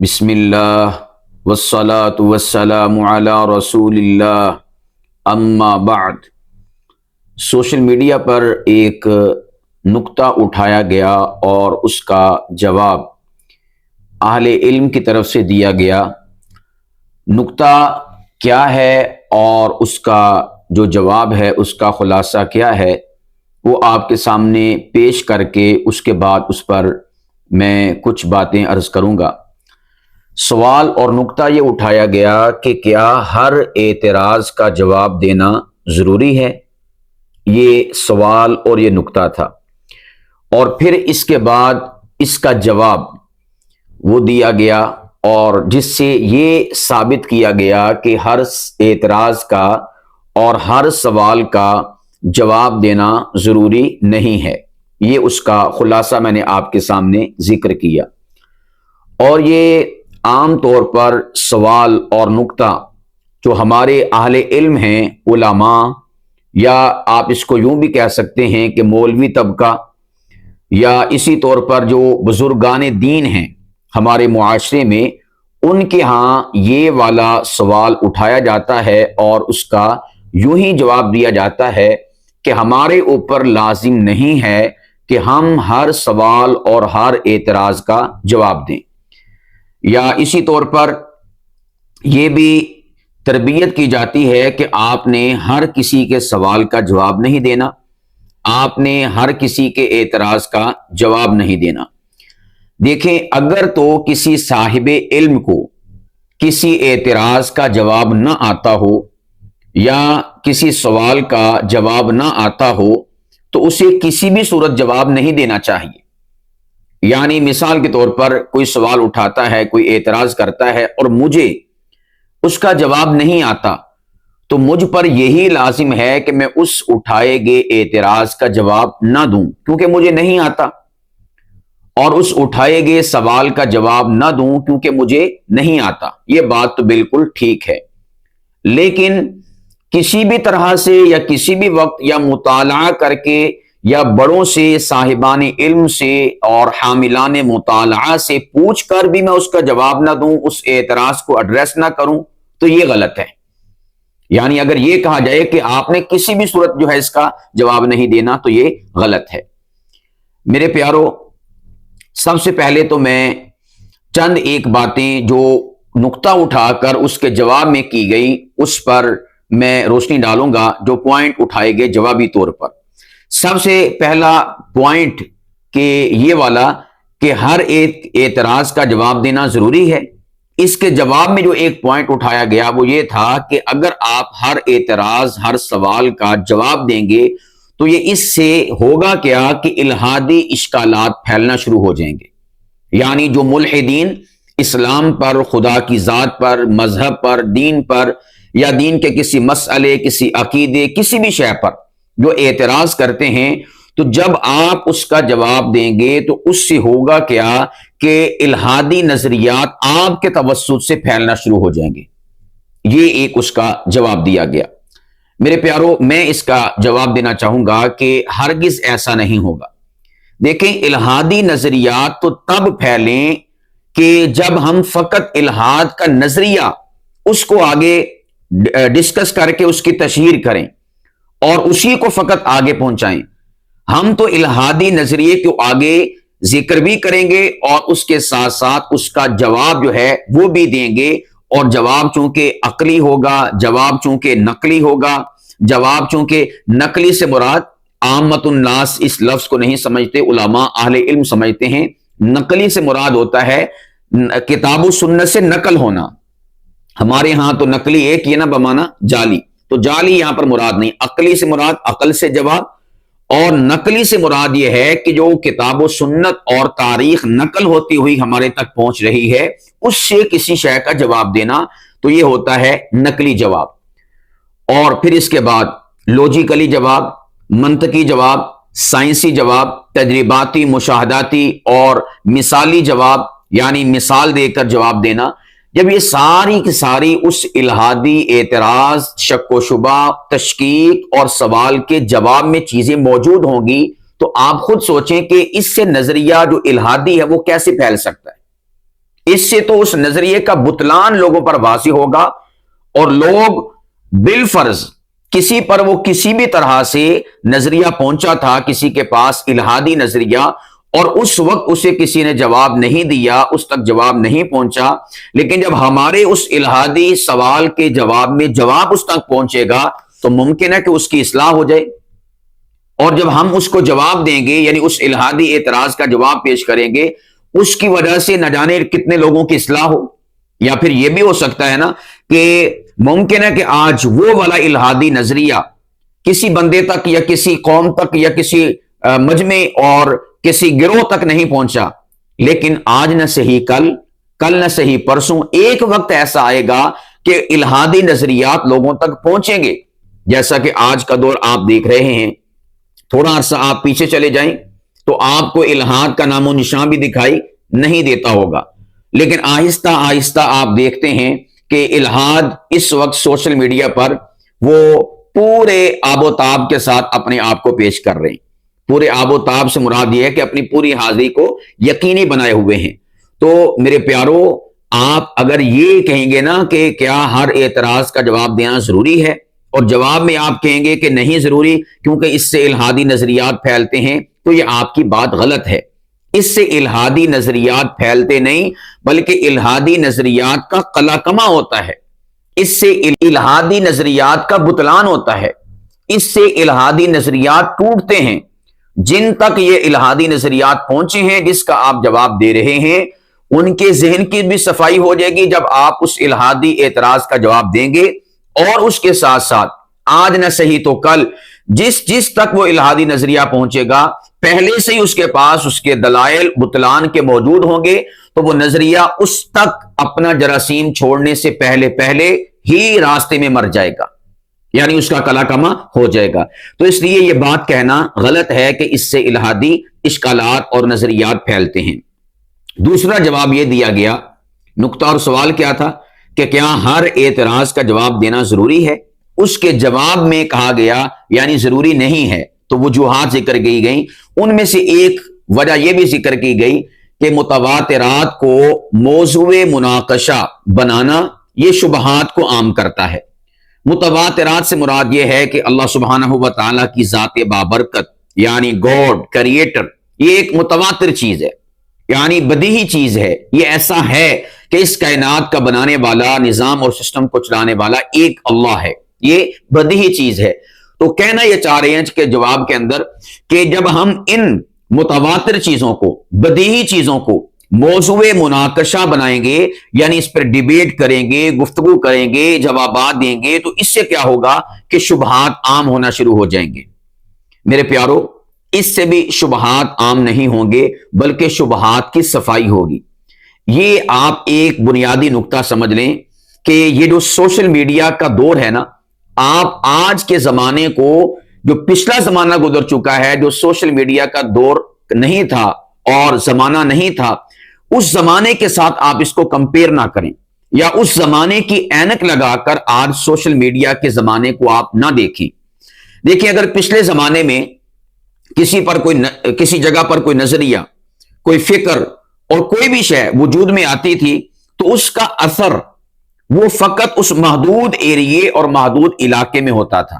بسم اللہ والصلاة والسلام علی رسول اللہ اما بعد۔ سوشل میڈیا پر ایک نکتہ اٹھایا گیا اور اس کا جواب اہل علم کی طرف سے دیا گیا۔ نکتہ کیا ہے اور اس کا جو جواب ہے اس کا خلاصہ کیا ہے وہ آپ کے سامنے پیش کر کے اس کے بعد اس پر میں کچھ باتیں عرض کروں گا۔ سوال اور نکتہ یہ اٹھایا گیا کہ کیا ہر اعتراض کا جواب دینا ضروری ہے؟ یہ سوال اور یہ نکتہ تھا، اور پھر اس کے بعد اس کا جواب وہ دیا گیا، اور جس سے یہ ثابت کیا گیا کہ ہر اعتراض کا اور ہر سوال کا جواب دینا ضروری نہیں ہے۔ یہ اس کا خلاصہ میں نے آپ کے سامنے ذکر کیا۔ اور یہ عام طور پر سوال اور نکتہ جو ہمارے اہل علم ہیں، علماء، یا آپ اس کو یوں بھی کہہ سکتے ہیں کہ مولوی طبقہ، یا اسی طور پر جو بزرگان دین ہیں ہمارے معاشرے میں، ان کے ہاں یہ والا سوال اٹھایا جاتا ہے اور اس کا یوں ہی جواب دیا جاتا ہے کہ ہمارے اوپر لازم نہیں ہے کہ ہم ہر سوال اور ہر اعتراض کا جواب دیں۔ یا اسی طور پر یہ بھی تربیت کی جاتی ہے کہ آپ نے ہر کسی کے سوال کا جواب نہیں دینا، آپ نے ہر کسی کے اعتراض کا جواب نہیں دینا۔ دیکھیں، اگر تو کسی صاحب علم کو کسی اعتراض کا جواب نہ آتا ہو یا کسی سوال کا جواب نہ آتا ہو تو اسے کسی بھی صورت جواب نہیں دینا چاہیے۔ یعنی مثال کے طور پر کوئی سوال اٹھاتا ہے، کوئی اعتراض کرتا ہے اور مجھے اس کا جواب نہیں آتا، تو مجھ پر یہی لازم ہے کہ میں اس اٹھائے گئے اعتراض کا جواب نہ دوں کیونکہ مجھے نہیں آتا، اور اس اٹھائے گئے سوال کا جواب نہ دوں کیونکہ مجھے نہیں آتا۔ یہ بات تو بالکل ٹھیک ہے، لیکن کسی بھی طرح سے یا کسی بھی وقت یا مطالعہ کر کے یا بڑوں سے، صاحبان علم سے اور حاملان مطالعہ سے پوچھ کر بھی میں اس کا جواب نہ دوں، اس اعتراض کو ایڈریس نہ کروں، تو یہ غلط ہے۔ یعنی اگر یہ کہا جائے کہ آپ نے کسی بھی صورت جو ہے اس کا جواب نہیں دینا تو یہ غلط ہے۔ میرے پیارو، سب سے پہلے تو میں چند ایک باتیں جو نکتہ اٹھا کر اس کے جواب میں کی گئی اس پر میں روشنی ڈالوں گا، جو پوائنٹ اٹھائے گئے جوابی طور پر۔ سب سے پہلا پوائنٹ کہ یہ والا کہ ہر ایک اعتراض کا جواب دینا ضروری ہے۔ اس کے جواب میں جو ایک پوائنٹ اٹھایا گیا وہ یہ تھا کہ اگر آپ ہر اعتراض، ہر سوال کا جواب دیں گے تو یہ اس سے ہوگا کیا کہ الہادی اشکالات پھیلنا شروع ہو جائیں گے۔ یعنی جو ملحدین اسلام پر، خدا کی ذات پر، مذہب پر، دین پر، یا دین کے کسی مسئلے، کسی عقیدے، کسی بھی شے پر جو اعتراض کرتے ہیں، تو جب آپ اس کا جواب دیں گے تو اس سے ہوگا کیا کہ الہادی نظریات آپ کے توسط سے پھیلنا شروع ہو جائیں گے۔ یہ ایک اس کا جواب دیا گیا۔ میرے پیارو، میں اس کا جواب دینا چاہوں گا کہ ہرگز ایسا نہیں ہوگا۔ دیکھیں، الہادی نظریات تو تب پھیلیں کہ جب ہم فقط الہاد کا نظریہ اس کو آگے ڈسکس کر کے اس کی تشہیر کریں اور اسی کو فقط آگے پہنچائیں۔ ہم تو الہادی نظریے کو آگے ذکر بھی کریں گے اور اس کے ساتھ ساتھ اس کا جواب جو ہے وہ بھی دیں گے، اور جواب چونکہ عقلی ہوگا، جواب چونکہ نقلی ہوگا، جواب چونکہ نقلی سے مراد عامت الناس اس لفظ کو نہیں سمجھتے، علماء اہل علم سمجھتے ہیں نقلی سے مراد ہوتا ہے کتاب و سنت سے نقل ہونا۔ ہمارے ہاں تو نقلی ایک یہ نہ بمانا جعلی، تو جعلی یہاں پر مراد نہیں، عقلی سے مراد عقل سے جواب، اور نقلی سے مراد یہ ہے کہ جو کتاب و سنت اور تاریخ نقل ہوتی ہوئی ہمارے تک پہنچ رہی ہے اس سے کسی شے کا جواب دینا، تو یہ ہوتا ہے نقلی جواب۔ اور پھر اس کے بعد لوجیکلی جواب، منطقی جواب، سائنسی جواب، تجرباتی، مشاہداتی اور مثالی جواب، یعنی مثال دے کر جواب دینا۔ جب یہ ساری کی ساری اس الہادی اعتراض، شک و شبہ، تشکیک اور سوال کے جواب میں چیزیں موجود ہوں گی تو آپ خود سوچیں کہ اس سے نظریہ جو الہادی ہے وہ کیسے پھیل سکتا ہے۔ اس سے تو اس نظریے کا بطلان لوگوں پر واضح ہوگا، اور لوگ بالفرض کسی پر وہ کسی بھی طرح سے نظریہ پہنچا تھا، کسی کے پاس الہادی نظریہ، اور اس وقت اسے کسی نے جواب نہیں دیا، اس تک جواب نہیں پہنچا، لیکن جب ہمارے اس الہادی سوال کے جواب میں جواب اس تک پہنچے گا تو ممکن ہے کہ اس کی اصلاح ہو جائے، اور جب ہم اس کو جواب دیں گے، یعنی اس الہادی اعتراض کا جواب پیش کریں گے، اس کی وجہ سے نہ جانے کتنے لوگوں کی اصلاح ہو۔ یا پھر یہ بھی ہو سکتا ہے نا کہ ممکن ہے کہ آج وہ والا الہادی نظریہ کسی بندے تک یا کسی قوم تک یا کسی مجمع اور کسی گروہ تک نہیں پہنچا، لیکن آج نہ صحیح کل نہ صحیح پرسوں ایک وقت ایسا آئے گا کہ الہادی نظریات لوگوں تک پہنچیں گے، جیسا کہ آج کا دور آپ دیکھ رہے ہیں۔ تھوڑا عرصہ آپ پیچھے چلے جائیں تو آپ کو الہاد کا نام و نشان بھی دکھائی نہیں دیتا ہوگا، لیکن آہستہ آہستہ آپ دیکھتے ہیں کہ الہاد اس وقت سوشل میڈیا پر وہ پورے آب و تاب کے ساتھ اپنے آپ کو پیش کر رہے ہیں۔ پورے آب و تاب سے مراد یہ ہے کہ اپنی پوری حاضری کو یقینی بنائے ہوئے ہیں۔ تو میرے پیارو، آپ اگر یہ کہیں گے نا کہ کیا ہر اعتراض کا جواب دینا ضروری ہے، اور جواب میں آپ کہیں گے کہ نہیں ضروری کیونکہ اس سے الہادی نظریات پھیلتے ہیں، تو یہ آپ کی بات غلط ہے۔ اس سے الہادی نظریات پھیلتے نہیں، بلکہ الہادی نظریات کا قلاقمہ ہوتا ہے، اس سے الہادی نظریات کا بطلان ہوتا ہے، اس سے الہادی نظریات ٹوٹتے ہیں۔ جن تک یہ الہادی نظریات پہنچے ہیں، جس کا آپ جواب دے رہے ہیں، ان کے ذہن کی بھی صفائی ہو جائے گی جب آپ اس الہادی اعتراض کا جواب دیں گے، اور اس کے ساتھ ساتھ آج نہ صحیح تو کل جس تک وہ الہادی نظریہ پہنچے گا، پہلے سے ہی اس کے پاس اس کے دلائل بطلان کے موجود ہوں گے، تو وہ نظریہ اس تک اپنا جراثیم چھوڑنے سے پہلے ہی راستے میں مر جائے گا، یعنی اس کا قلاقمہ ہو جائے گا۔ تو اس لیے یہ بات کہنا غلط ہے کہ اس سے الہادی اشکالات اور نظریات پھیلتے ہیں۔ دوسرا جواب یہ دیا گیا، نقطہ اور سوال کیا تھا کہ کیا ہر اعتراض کا جواب دینا ضروری ہے؟ اس کے جواب میں کہا گیا یعنی ضروری نہیں ہے، تو وجوہات ذکر کی گئیں، ان میں سے ایک وجہ یہ بھی ذکر کی گئی کہ متواترات کو موضوع مناقشہ بنانا یہ شبہات کو عام کرتا ہے۔ متواترات سے مراد یہ ہے کہ اللہ سبحانہ و تعالیٰ کی ذات بابرکت یعنی گاڈ کریٹر، یہ ایک متواتر چیز ہے، یعنی بدیہی چیز ہے، یہ ایسا ہے کہ اس کائنات کا بنانے والا، نظام اور سسٹم کو چلانے والا ایک اللہ ہے، یہ بدیہی چیز ہے۔ تو کہنا یہ چاہ رہے ہیں کہ جواب کے اندر کہ جب ہم ان متواتر چیزوں کو، بدیہی چیزوں کو موضوع مناقشہ بنائیں گے، یعنی اس پر ڈیبیٹ کریں گے، گفتگو کریں گے، جوابات دیں گے، تو اس سے کیا ہوگا کہ شبہات عام ہونا شروع ہو جائیں گے۔ میرے پیارو، اس سے بھی شبہات عام نہیں ہوں گے، بلکہ شبہات کی صفائی ہوگی۔ یہ آپ ایک بنیادی نقطہ سمجھ لیں کہ یہ جو سوشل میڈیا کا دور ہے نا، آپ آج کے زمانے کو، جو پچھلا زمانہ گزر چکا ہے، جو سوشل میڈیا کا دور نہیں تھا اور زمانہ نہیں تھا، اس زمانے کے ساتھ آپ اس کو کمپیئر نہ کریں، یا اس زمانے کی اینک لگا کر آج سوشل میڈیا کے زمانے کو آپ نہ دیکھیں۔ دیکھیں، اگر پچھلے زمانے میں کسی جگہ پر کوئی نظریہ، کوئی فکر اور کوئی بھی شے وجود میں آتی تھی، تو اس کا اثر وہ فقط اس محدود ایریے اور محدود علاقے میں ہوتا تھا،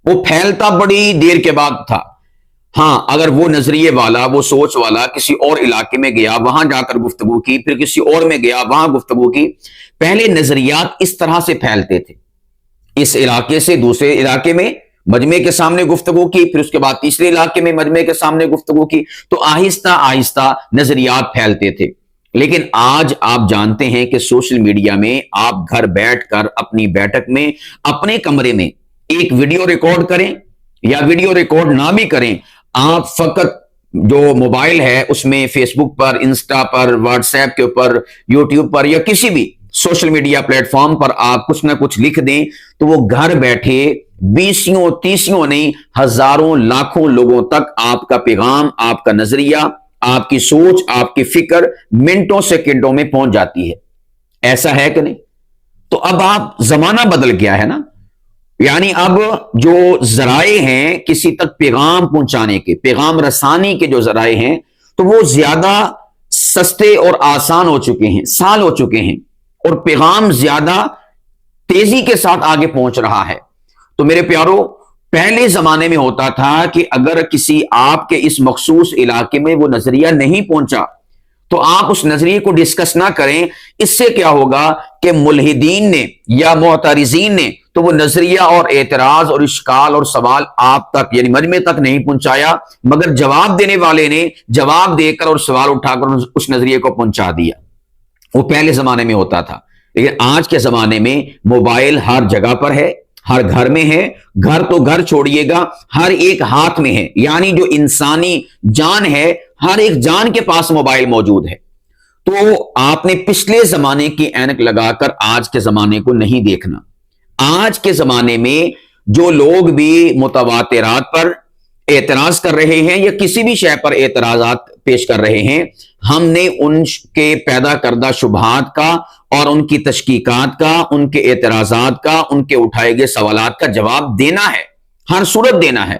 وہ پھیلتا بڑی دیر کے بعد تھا۔ ہاں، اگر وہ نظریے والا، وہ سوچ والا کسی اور علاقے میں گیا، وہاں جا کر گفتگو کی، پھر کسی اور میں گیا، وہاں گفتگو کی، پہلے نظریات اس طرح سے پھیلتے تھے، اس علاقے سے دوسرے علاقے میں مجمع کے سامنے گفتگو کی، پھر اس کے بعد تیسرے علاقے میں مجمع کے سامنے گفتگو کی، تو آہستہ آہستہ نظریات پھیلتے تھے۔ لیکن آج آپ جانتے ہیں کہ سوشل میڈیا میں آپ گھر بیٹھ کر اپنی بیٹھک میں، اپنے کمرے میں ایک ویڈیو ریکارڈ کریں یا ویڈیو ریکارڈ نہ بھی کریں، آپ فقط جو موبائل ہے اس میں فیس بک پر، انسٹا پر، واٹس ایپ کے اوپر، یوٹیوب پر یا کسی بھی سوشل میڈیا پلیٹ فارم پر آپ کچھ نہ کچھ لکھ دیں، تو وہ گھر بیٹھے بیسیوں تیسیوں نہیں، ہزاروں لاکھوں لوگوں تک آپ کا پیغام، آپ کا نظریہ، آپ کی سوچ، آپ کی فکر منٹوں سیکنڈوں میں پہنچ جاتی ہے۔ ایسا ہے کہ نہیں؟ تو اب آپ زمانہ بدل گیا ہے نا، یعنی اب جو ذرائع ہیں کسی تک پیغام پہنچانے کے، پیغام رسانی کے جو ذرائع ہیں، تو وہ زیادہ سستے اور آسان ہو چکے ہیں، سال ہو چکے ہیں، اور پیغام زیادہ تیزی کے ساتھ آگے پہنچ رہا ہے۔ تو میرے پیارو، پہلے زمانے میں ہوتا تھا کہ اگر کسی آپ کے اس مخصوص علاقے میں وہ نظریہ نہیں پہنچا تو آپ اس نظریے کو ڈسکس نہ کریں۔ اس سے کیا ہوگا کہ ملحدین نے یا معترضین نے تو وہ نظریہ اور اعتراض اور اشکال اور سوال آپ تک یعنی مجمع تک نہیں پہنچایا، مگر جواب دینے والے نے جواب دے کر اور سوال اٹھا کر اس نظریے کو پہنچا دیا۔ وہ پہلے زمانے میں ہوتا تھا، لیکن آج کے زمانے میں موبائل ہر جگہ پر ہے، ہر گھر میں ہے، گھر تو گھر چھوڑیے گا، ہر ایک ہاتھ میں ہے، یعنی جو انسانی جان ہے ہر ایک جان کے پاس موبائل موجود ہے۔ تو آپ نے پچھلے زمانے کی اینک لگا کر آج کے زمانے کو نہیں دیکھنا۔ آج کے زمانے میں جو لوگ بھی متواترات پر اعتراض کر رہے ہیں یا کسی بھی شے پر اعتراضات پیش کر رہے ہیں، ہم نے ان کے پیدا کردہ شبہات کا اور ان کی تشکیکات کا، ان کے اعتراضات کا، ان کے اٹھائے گئے سوالات کا جواب دینا ہے، ہر صورت دینا ہے۔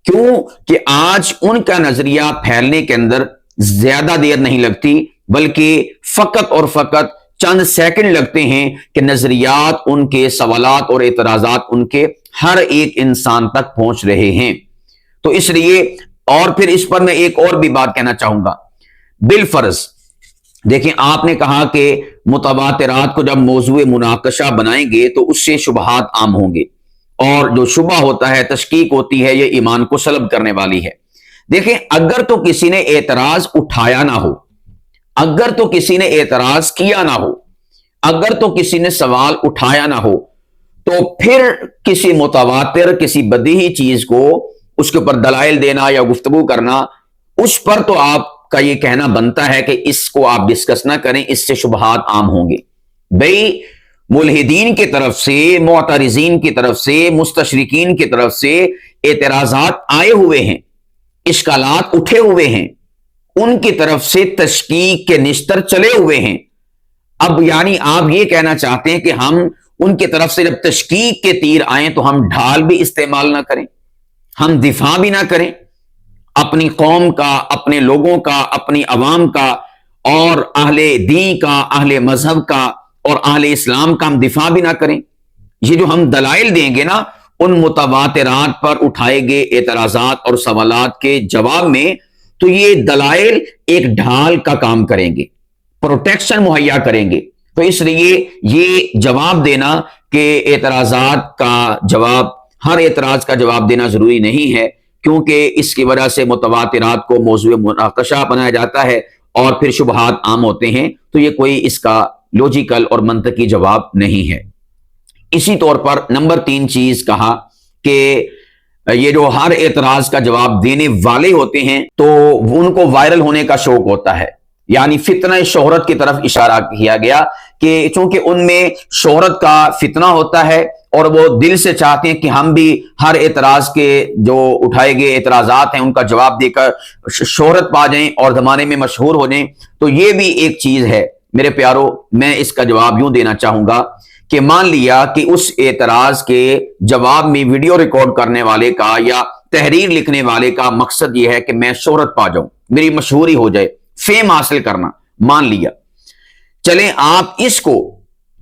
کیوں کہ آج ان کا نظریہ پھیلنے کے اندر زیادہ دیر نہیں لگتی، بلکہ فقط اور فقط چند سیکنڈ لگتے ہیں کہ نظریات، ان کے سوالات اور اعتراضات ان کے ہر ایک انسان تک پہنچ رہے ہیں۔ تو اس لیے، اور پھر اس پر میں ایک اور بھی بات کہنا چاہوں گا۔ بالفرض دیکھیں، آپ نے کہا کہ متواترات کو جب موضوع مناقشہ بنائیں گے تو اس سے شبہات عام ہوں گے، اور جو شبہ ہوتا ہے، تشکیک ہوتی ہے، یہ ایمان کو سلب کرنے والی ہے۔ دیکھیں، اگر تو کسی نے اعتراض اٹھایا نہ ہو، اگر تو کسی نے اعتراض کیا نہ ہو، اگر تو کسی نے سوال اٹھایا نہ ہو، تو پھر کسی متواتر، کسی بدیہی چیز کو اس کے اوپر دلائل دینا یا گفتگو کرنا، اس پر تو آپ کا یہ کہنا بنتا ہے کہ اس کو آپ ڈسکس نہ کریں، اس سے شبہات عام ہوں گے۔ بھئی ملحدین کی طرف سے، معترضین کی طرف سے، مستشرقین کی طرف سے اعتراضات آئے ہوئے ہیں، اشکالات اٹھے ہوئے ہیں، ان کی طرف سے تشکیک کے نشتر چلے ہوئے ہیں۔ اب یعنی آپ یہ کہنا چاہتے ہیں کہ ہم ان کی طرف سے جب تشکیک کے تیر آئیں تو ہم ڈھال بھی استعمال نہ کریں، ہم دفاع بھی نہ کریں، اپنی قوم کا، اپنے لوگوں کا، اپنی عوام کا، اور اہل دین کا، اہل مذہب کا اور اہل اسلام کا ہم دفاع بھی نہ کریں۔ یہ جو ہم دلائل دیں گے نا ان متواترات پر اٹھائے گئے اعتراضات اور سوالات کے جواب میں، تو یہ دلائل ایک ڈھال کا کام کریں گے، پروٹیکشن مہیا کریں گے۔ تو اس لیے یہ جواب دینا کہ اعتراضات کا جواب، ہر اعتراض کا جواب دینا ضروری نہیں ہے، کیونکہ اس کی وجہ سے متواترات کو موضوع مناقشہ بنایا جاتا ہے اور پھر شبہات عام ہوتے ہیں، تو یہ کوئی اس کا لوجیکل اور منطقی جواب نہیں ہے۔ اسی طور پر نمبر 3 چیز کہا کہ یہ جو ہر اعتراض کا جواب دینے والے ہوتے ہیں تو ان کو وائرل ہونے کا شوق ہوتا ہے، یعنی فتنہ شہرت کی طرف اشارہ کیا گیا کہ چونکہ ان میں شہرت کا فتنہ ہوتا ہے اور وہ دل سے چاہتے ہیں کہ ہم بھی ہر اعتراض کے جو اٹھائے گئے اعتراضات ہیں ان کا جواب دے کر شہرت پا جائیں اور زمانے میں مشہور ہو جائیں۔ تو یہ بھی ایک چیز ہے میرے پیارو۔ میں اس کا جواب یوں دینا چاہوں گا کہ مان لیا کہ اس اعتراض کے جواب میں ویڈیو ریکارڈ کرنے والے کا یا تحریر لکھنے والے کا مقصد یہ ہے کہ میں شہرت پا جاؤں، میری مشہوری ہو جائے، فیم حاصل کرنا، مان لیا۔ چلیں آپ اس کو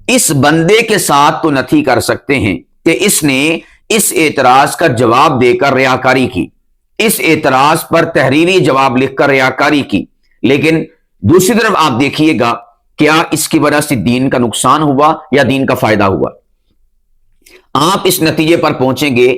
اس بندے کے ساتھ تو نتھی کر سکتے ہیں کہ اس نے اس اعتراض کا جواب دے کر ریاکاری کی، اس اعتراض پر تحریری جواب لکھ کر ریاکاری کی، لیکن دوسری طرف آپ دیکھیے گا کیا اس کی وجہ سے دین کا نقصان ہوا یا دین کا فائدہ ہوا؟ آپ اس نتیجے پر پہنچیں گے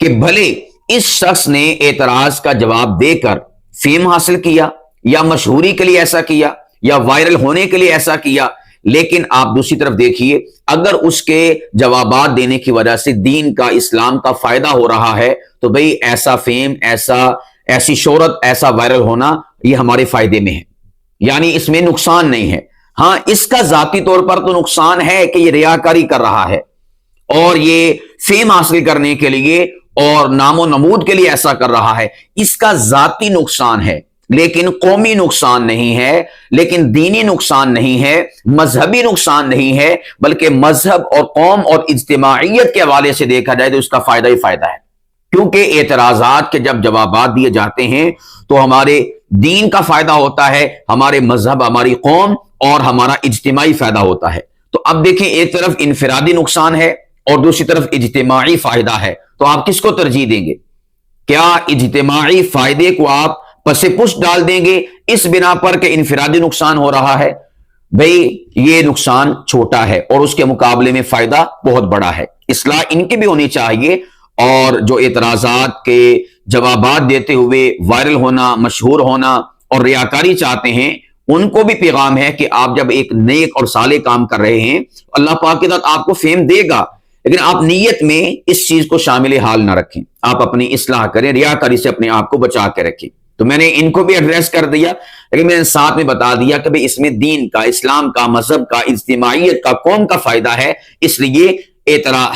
کہ بھلے اس شخص نے اعتراض کا جواب دے کر فیم حاصل کیا یا مشہوری کے لیے ایسا کیا یا وائرل ہونے کے لیے ایسا کیا، لیکن آپ دوسری طرف دیکھیے اگر اس کے جوابات دینے کی وجہ سے دین کا، اسلام کا فائدہ ہو رہا ہے تو بھئی ایسا فیم، ایسی شہرت، ایسا وائرل ہونا یہ ہمارے فائدے میں ہے، یعنی اس میں نقصان نہیں ہے۔ ہاں اس کا ذاتی طور پر تو نقصان ہے کہ یہ ریاکاری کر رہا ہے اور یہ فیم حاصل کرنے کے لیے اور نام و نمود کے لیے ایسا کر رہا ہے، اس کا ذاتی نقصان ہے، لیکن قومی نقصان نہیں ہے، لیکن دینی نقصان نہیں ہے، مذہبی نقصان نہیں ہے، بلکہ مذہب اور قوم اور اجتماعیت کے حوالے سے دیکھا جائے تو اس کا فائدہ ہی فائدہ ہے۔ کیونکہ اعتراضات کے جب جوابات دیے جاتے ہیں تو ہمارے دین کا فائدہ ہوتا ہے، ہمارے مذہب، ہماری قوم اور ہمارا اجتماعی فائدہ ہوتا ہے۔ تو اب دیکھیں، ایک طرف انفرادی نقصان ہے اور دوسری طرف اجتماعی فائدہ ہے، تو آپ کس کو ترجیح دیں گے؟ کیا اجتماعی فائدے کو آپ پس پشت ڈال دیں گے اس بنا پر کہ انفرادی نقصان ہو رہا ہے؟ بھئی یہ نقصان چھوٹا ہے اور اس کے مقابلے میں فائدہ بہت بڑا ہے، اصلاح ان کی بھی ہونی چاہیے، اور جو اعتراضات کے جوابات دیتے ہوئے وائرل ہونا، مشہور ہونا اور ریاکاری چاہتے ہیں، ان کو بھی پیغام ہے کہ آپ جب ایک نیک اور صالح کام کر رہے ہیں، اللہ پاک کے ساتھ آپ کو فیم دے گا، لیکن آپ نیت میں اس چیز کو شامل حال نہ رکھیں، آپ اپنی اصلاح کریں، ریاکاری سے اپنے آپ کو بچا کے رکھیں۔ تو میں نے ان کو بھی ایڈریس کر دیا، لیکن میں نے ساتھ میں بتا دیا کہ بھئی اس میں دین کا، اسلام کا، مذہب کا، اجتماعیت کا، قوم کا فائدہ ہے، اس لیے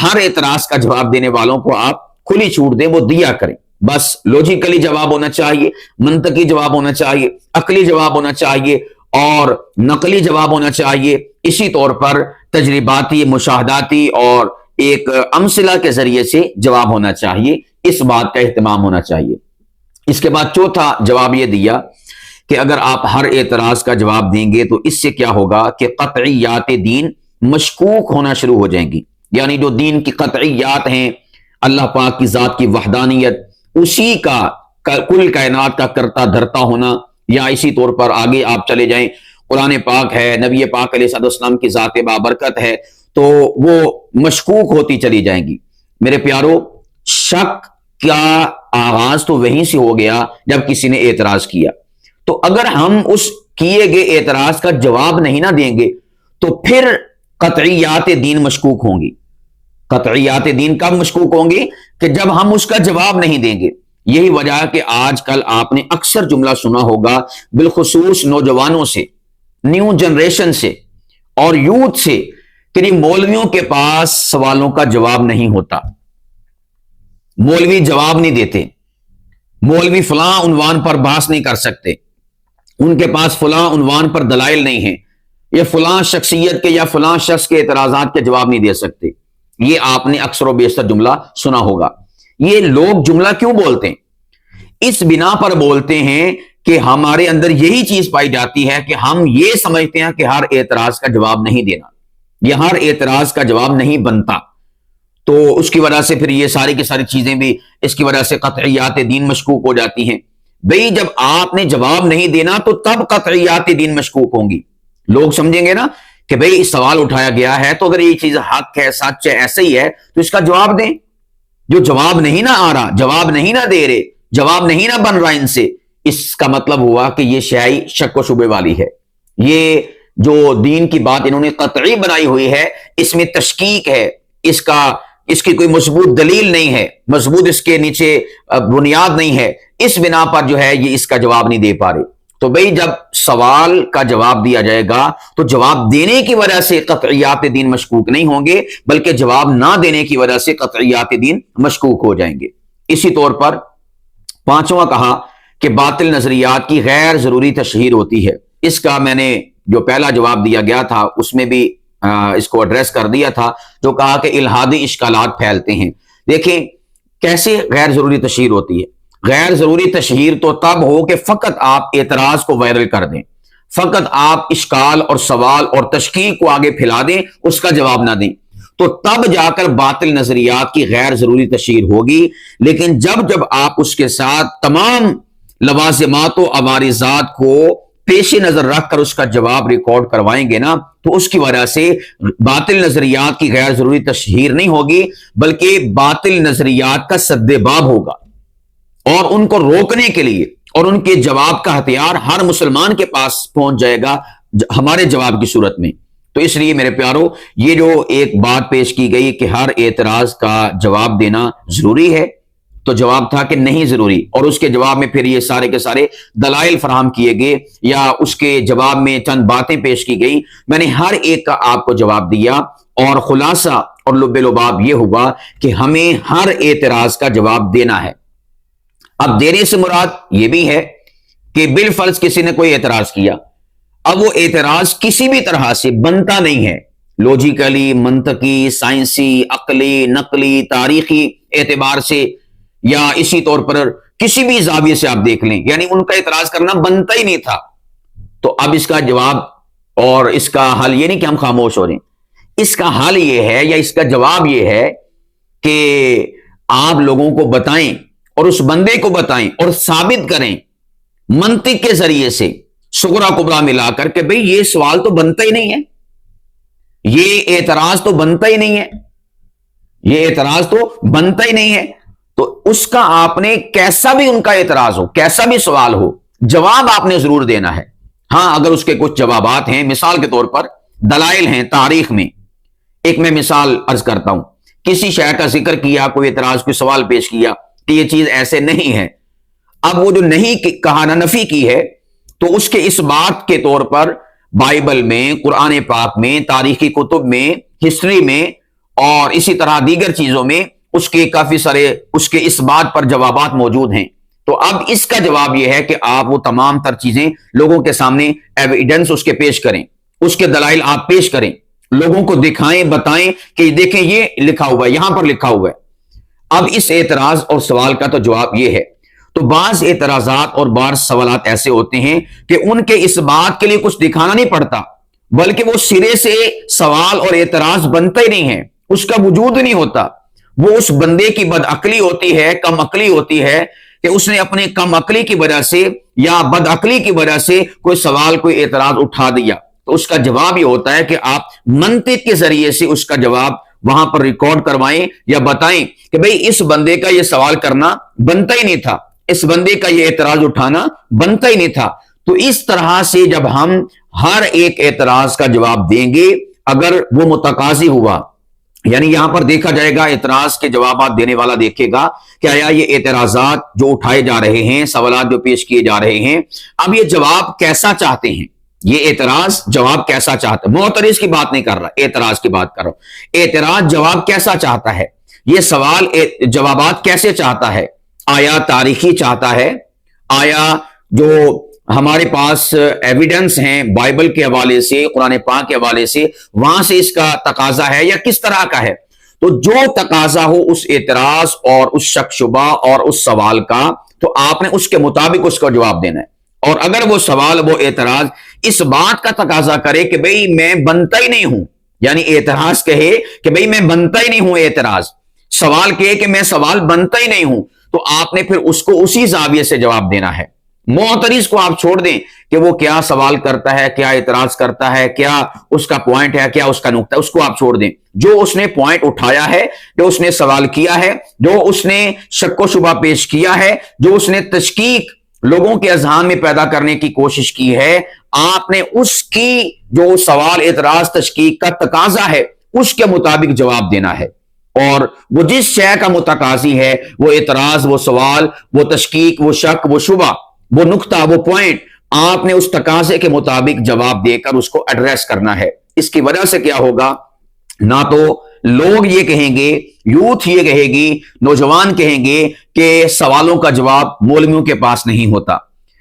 ہر اعتراض کا جواب دینے والوں کو آپ کھلی چھوٹ دیں، وہ دیا کریں، بس لوجیکلی جواب ہونا چاہیے، منطقی جواب ہونا چاہیے، عقلی جواب ہونا چاہیے اور نقلی جواب ہونا چاہیے، اسی طور پر تجرباتی، مشاہداتی اور ایک امثلہ کے ذریعے سے جواب ہونا چاہیے، اس بات کا اہتمام ہونا چاہیے۔ اس کے بعد چوتھا جواب یہ دیا کہ اگر آپ ہر اعتراض کا جواب دیں گے تو اس سے کیا ہوگا کہ قطعیات دین مشکوک ہونا شروع ہو جائیں گی، یعنی جو دین کی قطعیات ہیں، اللہ پاک کی ذات کی وحدانیت، اسی کا کل کائنات کا کرتا دھرتا ہونا، یا اسی طور پر آگے آپ چلے جائیں، قرآن پاک ہے، نبی پاک علیہ السلام کی ذات بابرکت ہے، تو وہ مشکوک ہوتی چلی جائیں گی۔ میرے پیارو، شک کا آغاز تو وہیں سے ہو گیا جب کسی نے اعتراض کیا، تو اگر ہم اس کیے گئے اعتراض کا جواب نہیں نہ دیں گے تو پھر قطعیات دین مشکوک ہوں گی۔ قطعیات دین کب مشکوک ہوں گی؟ کہ جب ہم اس کا جواب نہیں دیں گے۔ یہی وجہ ہے کہ آج کل آپ نے اکثر جملہ سنا ہوگا، بالخصوص نوجوانوں سے، نیو جنریشن سے اور یوتھ سے، کہ مولویوں کے پاس سوالوں کا جواب نہیں ہوتا، مولوی جواب نہیں دیتے، مولوی فلاں عنوان پر بحث نہیں کر سکتے، ان کے پاس فلاں عنوان پر دلائل نہیں ہیں، یا فلاں شخصیت کے یا فلاں شخص کے اعتراضات کے جواب نہیں دے سکتے۔ یہ آپ نے اکثر و بیشتر جملہ سنا ہوگا۔ یہ لوگ جملہ کیوں بولتے ہیں؟ اس بنا پر بولتے ہیں کہ ہمارے اندر یہی چیز پائی جاتی ہے کہ ہم یہ سمجھتے ہیں کہ ہر اعتراض کا جواب نہیں دینا، یا ہر اعتراض کا جواب نہیں بنتا، تو اس کی وجہ سے پھر یہ ساری کی ساری چیزیں بھی اس کی وجہ سے قطعیات دین مشکوک ہو جاتی ہیں۔ بھئی جب آپ نے جواب نہیں دینا تو تب قطعیات دین مشکوک ہوں گی۔ لوگ سمجھیں گے نا کہ بھئی سوال اٹھایا گیا ہے تو اگر یہ چیز حق ہے، سچ ہے، ایسا ہی ہے تو اس کا جواب دیں۔ جو جواب نہیں نہ آ رہا، جواب نہیں نہ دے رہے، جواب نہیں نہ بن رہا ان سے، اس کا مطلب ہوا کہ یہ شیعی شک و شبے والی ہے۔ یہ جو دین کی بات انہوں نے قطعی بنائی ہوئی ہے، اس میں تشکیک ہے، اس کی کوئی مضبوط دلیل نہیں ہے، مضبوط اس کے نیچے بنیاد نہیں ہے، اس بنا پر جو ہے یہ اس کا جواب نہیں دے پا رہے۔ تو بھئی جب سوال کا جواب دیا جائے گا تو جواب دینے کی وجہ سے قطعیات دین مشکوک نہیں ہوں گے، بلکہ جواب نہ دینے کی وجہ سے قطعیات دین مشکوک ہو جائیں گے۔ اسی طور پر پانچواں کہا کہ باطل نظریات کی غیر ضروری تشہیر ہوتی ہے۔ اس کا میں نے جو پہلا جواب دیا گیا تھا اس میں بھی اس کو ایڈریس کر دیا تھا، جو کہا کہ الہادی اشکالات پھیلتے ہیں۔ دیکھیں کیسے غیر ضروری تشہیر ہوتی ہے۔ غیر ضروری تشہیر تو تب ہو کہ فقط آپ اعتراض کو وائرل کر دیں، فقط آپ اشکال اور سوال اور تشکیک کو آگے پھیلا دیں، اس کا جواب نہ دیں، تو تب جا کر باطل نظریات کی غیر ضروری تشہیر ہوگی۔ لیکن جب آپ اس کے ساتھ تمام لوازمات و عوارضات کو پیش نظر رکھ کر اس کا جواب ریکارڈ کروائیں گے نا، تو اس کی وجہ سے باطل نظریات کی غیر ضروری تشہیر نہیں ہوگی، بلکہ باطل نظریات کا سد باب ہوگا، اور ان کو روکنے کے لیے اور ان کے جواب کا ہتھیار ہر مسلمان کے پاس پہنچ جائے گا ہمارے جواب کی صورت میں۔ تو اس لیے میرے پیارو، یہ جو ایک بات پیش کی گئی کہ ہر اعتراض کا جواب دینا ضروری ہے، تو جواب تھا کہ نہیں ضروری، اور اس کے جواب میں پھر یہ سارے کے سارے دلائل فراہم کیے گئے، یا اس کے جواب میں چند باتیں پیش کی گئی۔ میں نے ہر ایک کا آپ کو جواب دیا، اور خلاصہ اور لب لباب یہ ہوا کہ ہمیں ہر اعتراض کا جواب دینا ہے۔ اب دینے سے مراد یہ بھی ہے کہ بالفرض کسی نے کوئی اعتراض کیا، اب وہ اعتراض کسی بھی طرح سے بنتا نہیں ہے، لوجیکلی، منطقی، سائنسی، عقلی، نقلی، تاریخی اعتبار سے یا اسی طور پر کسی بھی زاویے سے آپ دیکھ لیں، یعنی ان کا اعتراض کرنا بنتا ہی نہیں تھا۔ تو اب اس کا جواب اور اس کا حل یہ نہیں کہ ہم خاموش ہو رہے ہیں، اس کا حل یہ ہے یا اس کا جواب یہ ہے کہ آپ لوگوں کو بتائیں اور اس بندے کو بتائیں اور ثابت کریں منطق کے ذریعے سے صغرا کبرا ملا کر کہ بھئی یہ سوال تو بنتا ہی نہیں ہے، یہ اعتراض تو بنتا ہی نہیں ہے، یہ اعتراض تو بنتا ہی نہیں ہے۔ تو اس کا آپ نے کیسا بھی ان کا اعتراض ہو، کیسا بھی سوال ہو، جواب آپ نے ضرور دینا ہے۔ ہاں اگر اس کے کچھ جوابات ہیں، مثال کے طور پر دلائل ہیں تاریخ میں، ایک میں مثال عرض کرتا ہوں، کسی شے کا ذکر کیا، کوئی اعتراض، کوئی سوال پیش کیا کہ یہ چیز ایسے نہیں ہے، اب وہ جو نہیں کہا نہ نفی کی ہے، تو اس کے اس بات کے طور پر بائبل میں، قرآن پاک میں، تاریخی کتب میں، ہسٹری میں اور اسی طرح دیگر چیزوں میں اس کے کافی سارے اس کے اس بات پر جوابات موجود ہیں۔ تو اب اس کا جواب یہ ہے کہ آپ وہ تمام تر چیزیں لوگوں کے سامنے ایویڈنس اس کے پیش کریں، اس کے دلائل آپ پیش کریں، لوگوں کو دکھائیں، بتائیں کہ دیکھیں یہ لکھا ہوا ہے، یہاں پر لکھا ہوا ہے۔ اب اس اعتراض اور سوال کا تو جواب یہ ہے۔ تو بعض اعتراضات اور بعض سوالات ایسے ہوتے ہیں کہ ان کے اس بات کے لیے کچھ دکھانا نہیں پڑتا، بلکہ وہ سرے سے سوال اور اعتراض بنتا ہی نہیں ہے، اس کا وجود نہیں ہوتا۔ وہ اس بندے کی بد عقلی ہوتی ہے، کم عقلی ہوتی ہے کہ اس نے اپنے کم عقلی کی وجہ سے یا بد عقلی کی وجہ سے کوئی سوال، کوئی اعتراض اٹھا دیا۔ تو اس کا جواب یہ ہوتا ہے کہ آپ منطق کے ذریعے سے اس کا جواب وہاں پر ریکارڈ کروائیں یا بتائیں کہ بھئی اس بندے کا یہ سوال کرنا بنتا ہی نہیں تھا، اس بندے کا یہ اعتراض اٹھانا بنتا ہی نہیں تھا۔ تو اس طرح سے جب ہم ہر ایک اعتراض کا جواب دیں گے، اگر وہ متقاضی ہوا، یعنی یہاں پر دیکھا جائے گا، اعتراض کے جوابات دینے والا دیکھے گا کہ آیا یہ اعتراضات جو اٹھائے جا رہے ہیں، سوالات جو پیش کیے جا رہے ہیں، اب یہ جواب کیسا چاہتے ہیں، یہ اعتراض جواب کیسا چاہتا ہے۔ معترض کی بات نہیں کر رہا، اعتراض کی بات کر رہا ہوں۔ اعتراض جواب کیسا چاہتا ہے، یہ سوال جوابات کیسے چاہتا ہے، آیا تاریخی چاہتا ہے، آیا جو ہمارے پاس ایویڈنس ہیں بائبل کے حوالے سے، قرآن پاک کے حوالے سے، وہاں سے اس کا تقاضا ہے یا کس طرح کا ہے۔ تو جو تقاضا ہو اس اعتراض اور اس شک شبہ اور اس سوال کا، تو آپ نے اس کے مطابق اس کا جواب دینا ہے۔ اور اگر وہ سوال، وہ اعتراض اس بات کا تقاضا کرے کہ بھئی میں بنتا ہی نہیں ہوں، یعنی اعتراض کہے کہ بھئی میں بنتا ہی نہیں ہوں، اعتراض سوال کہے کہ میں سوال بنتا ہی نہیں ہوں، تو آپ نے پھر اس کو اسی زاویے سے جواب دینا ہے۔ معترض کو آپ چھوڑ دیں کہ وہ کیا سوال کرتا ہے، کیا اعتراض کرتا ہے، کیا اس کا پوائنٹ ہے، کیا اس کا نقطہ ہے، اس کو آپ چھوڑ دیں۔ جو اس نے پوائنٹ اٹھایا ہے، جو اس نے سوال کیا ہے، جو اس نے شک و شبہ پیش کیا ہے، جو اس نے تشکیک لوگوں کے اذہان میں پیدا کرنے کی کوشش کی ہے، آپ نے اس کی جو سوال، اعتراض، تشکیک کا تقاضا ہے، اس کے مطابق جواب دینا ہے۔ اور وہ جس شے کا متقاضی ہے، وہ اعتراض، وہ سوال، وہ تشکیک، وہ شک، وہ شبہ، وہ نقطہ، وہ پوائنٹ، آپ نے اس تقاضے کے مطابق جواب دے کر اس کو ایڈریس کرنا ہے۔ اس کی وجہ سے کیا ہوگا، نہ تو لوگ یہ کہیں گے، یوتھ یہ کہے گی، نوجوان کہیں گے کہ سوالوں کا جواب مولویوں کے پاس نہیں ہوتا،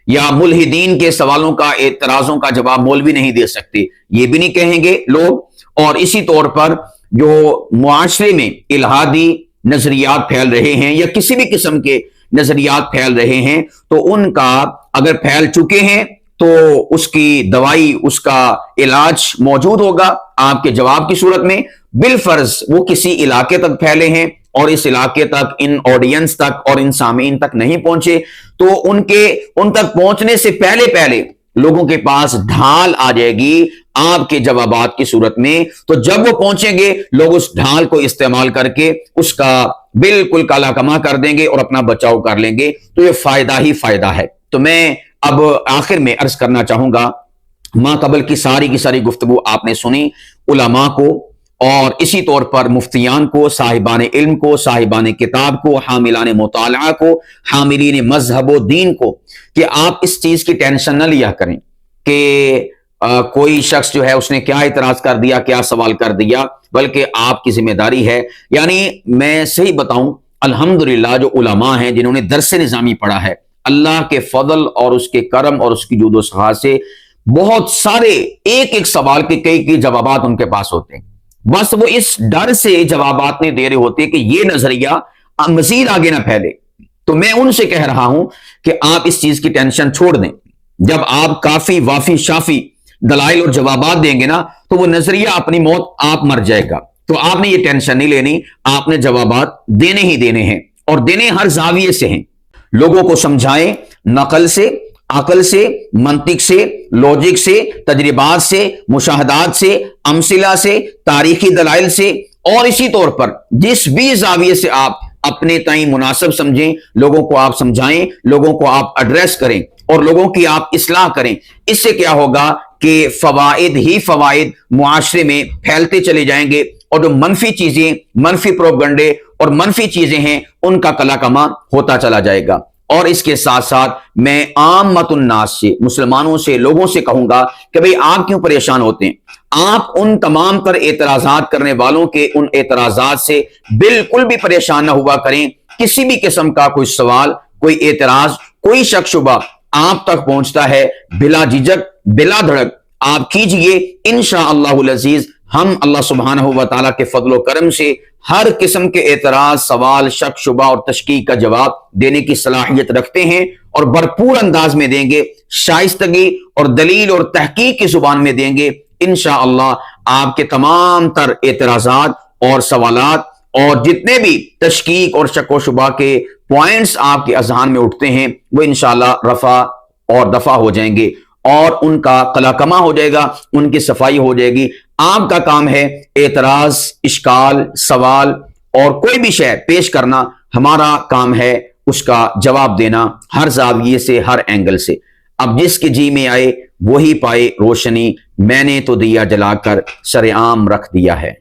یا ملحدین کے سوالوں کا، اعتراضوں کا جواب مولوی نہیں دے سکتے، یہ بھی نہیں کہیں گے لوگ۔ اور اسی طور پر جو معاشرے میں الہادی نظریات پھیل رہے ہیں یا کسی بھی قسم کے نظریات پھیل رہے ہیں، تو ان کا اگر پھیل چکے ہیں تو اس کی دوائی، اس کا علاج موجود ہوگا آپ کے جواب کی صورت میں۔ بالفرض وہ کسی علاقے تک پھیلے ہیں اور اس علاقے تک، ان آڈینس تک اور ان سامعین تک نہیں پہنچے، تو ان تک پہنچنے سے پہلے لوگوں کے پاس ڈھال آ جائے گی آپ کے جوابات کی صورت میں۔ تو جب وہ پہنچیں گے، لوگ اس ڈھال کو استعمال کر کے اس کا بالکل کالا کما کر دیں گے اور اپنا بچاؤ کر لیں گے۔ تو یہ فائدہ ہی فائدہ ہے۔ تو میں اب آخر میں عرض کرنا چاہوں گا، ماں قبل کی ساری گفتگو آپ نے سنی، علماء کو اور اسی طور پر مفتیان کو، صاحبان علم کو، صاحبان کتاب کو، حاملان مطالعہ کو، حاملین مذہب و دین کو، کہ آپ اس چیز کی ٹینشن نہ لیا کریں کہ کوئی شخص جو ہے اس نے کیا اعتراض کر دیا، کیا سوال کر دیا، بلکہ آپ کی ذمہ داری ہے۔ یعنی میں صحیح بتاؤں، الحمدللہ جو علماء ہیں جنہوں نے درس نظامی پڑھا ہے، اللہ کے فضل اور اس کے کرم اور اس کی جود و سخا سے بہت سارے ایک سوال کے کئی جوابات ان کے پاس ہوتے ہیں۔ بس وہ اس ڈر سے جوابات نہیں دے رہے ہوتے کہ یہ نظریہ مزید آگے نہ پھیلے، تو میں ان سے کہہ رہا ہوں کہ آپ اس چیز کی ٹینشن چھوڑ دیں. جب آپ کافی وافی شافی دلائل اور جوابات دیں گے نا تو وہ نظریہ اپنی موت آپ مر جائے گا. تو آپ نے یہ ٹینشن نہیں لینی, آپ نے جوابات دینے ہی دینے ہیں, اور دینے ہر زاویے سے ہیں. لوگوں کو سمجھائیں نقل سے, عقل سے, منطق سے, لوجک سے, تجربات سے, مشاہدات سے, امثلہ سے, تاریخی دلائل سے, اور اسی طور پر جس بھی زاویے سے آپ اپنے تئیں مناسب سمجھیں, لوگوں کو آپ سمجھائیں, لوگوں کو آپ ایڈریس کریں اور لوگوں کی آپ اصلاح کریں. اس سے کیا ہوگا کہ فوائد ہی فوائد معاشرے میں پھیلتے چلے جائیں گے, اور جو منفی چیزیں, منفی پروپیگنڈے اور منفی چیزیں ہیں ان کا کلا کما ہوتا چلا جائے گا. اور اس کے ساتھ ساتھ میں عامت الناس سے, مسلمانوں سے, لوگوں سے کہوں گا کہ بھئی آپ کیوں پریشان ہوتے ہیں؟ آپ ان تمام تر اعتراضات کرنے والوں کے ان اعتراضات سے بالکل بھی پریشان نہ ہوا کریں. کسی بھی قسم کا کوئی سوال, کوئی اعتراض, کوئی شک شبہ آپ تک پہنچتا ہے, بلا جھجک, بلا دھڑک آپ کیجئے. انشاءاللہ العزیز ہم اللہ سبحانہ و تعالیٰ کے فضل و کرم سے ہر قسم کے اعتراض, سوال, شک شبہ اور تشکیک کا جواب دینے کی صلاحیت رکھتے ہیں, اور بھرپور انداز میں دیں گے, شائستگی اور دلیل اور تحقیق کی زبان میں دیں گے. انشاءاللہ آپ کے تمام تر اعتراضات اور سوالات اور جتنے بھی تشکیک اور شک و شبہ کے پوائنٹس آپ کے اذہان میں اٹھتے ہیں وہ انشاءاللہ رفع اور دفع ہو جائیں گے, اور ان کا قلع کما ہو جائے گا, ان کی صفائی ہو جائے گی. آپ کا کام ہے اعتراض, اشکال, سوال اور کوئی بھی شے پیش کرنا, ہمارا کام ہے اس کا جواب دینا ہر زاویے سے, ہر اینگل سے. اب جس کے جی میں آئے وہی پائے روشنی, میں نے تو دیا جلا کر سر عام رکھ دیا ہے.